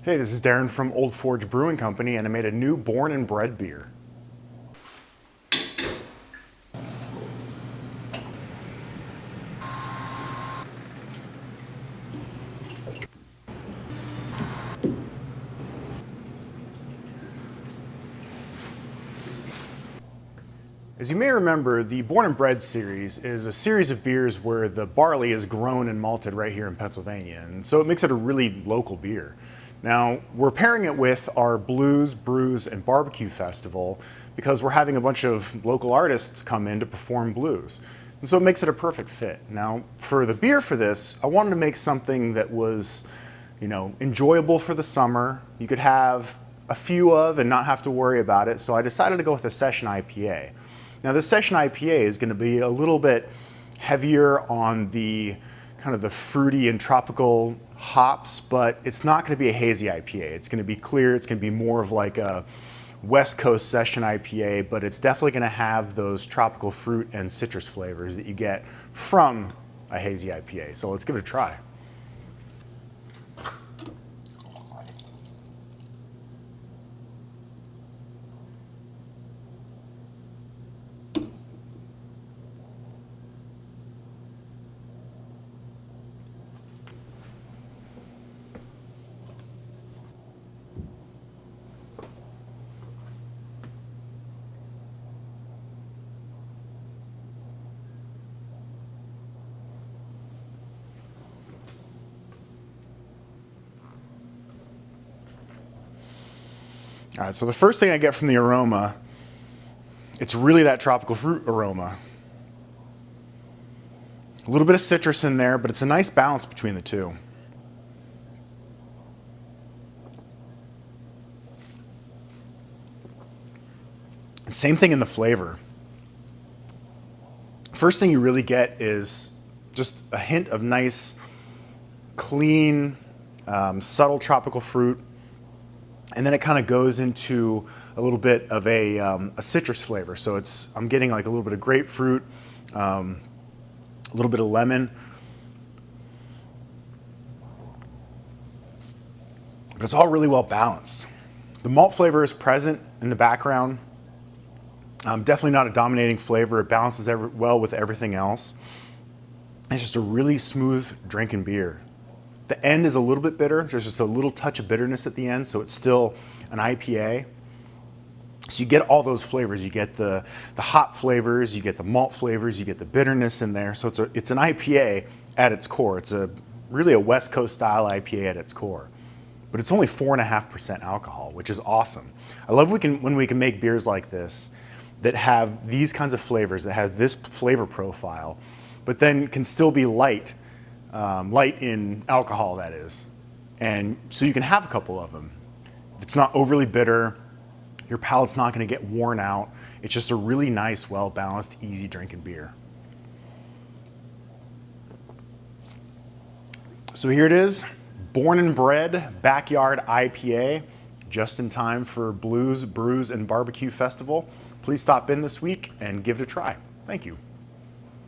Hey, this is Darren from Old Forge Brewing Company, and I made a new Born and Bred beer. As you may remember, the Born and Bred series is a series of beers where the barley is grown and malted right here in Pennsylvania, and so it makes it a really local beer. Now, we're pairing it with our Blues, Brews, and Barbecue Festival because we're having a bunch of local artists come in to perform blues. And so it makes it a perfect fit. Now, for the beer for this, I wanted to make something that was, enjoyable for the summer. You could have a few of and not have to worry about it, so I decided to go with a session IPA. Now, this session IPA is going to be a little bit heavier on the kind of the fruity and tropical hops, but it's not going to be a hazy IPA. It's going to be clear. It's going to be more of like a West Coast session IPA, but it's definitely going to have those tropical fruit and citrus flavors that you get from a hazy IPA. So let's give it a try. All right, so the first thing I get from the aroma, it's really that tropical fruit aroma. A little bit of citrus in there, but it's a nice balance between the two. And same thing in the flavor. First thing you really get is just a hint of nice, clean, subtle tropical fruit. And then it kind of goes into a little bit of a citrus flavor. So I'm getting like a little bit of grapefruit, a little bit of lemon. But it's all really well balanced. The malt flavor is present in the background. Definitely not a dominating flavor. It balances well with everything else. It's just a really smooth drinking beer. The end is a little bit bitter. There's just a little touch of bitterness at the end, so it's still an IPA. So you get all those flavors. You get the hop flavors, you get the malt flavors, you get the bitterness in there. So it's an IPA at its core. It's really a West Coast style IPA at its core. But it's only 4.5% alcohol, which is awesome. I love when we can make beers like this that have these kinds of flavors, that have this flavor profile, but then can still be light in alcohol, that is. And so you can have a couple of them. It's not overly bitter. Your palate's not going to get worn out. It's just a really nice, well-balanced, easy drinking beer. So here it is, Born and Bred Backyard IPA, just in time for Blues, Brews, and Barbecue Festival. Please stop in this week and give it a try. Thank you.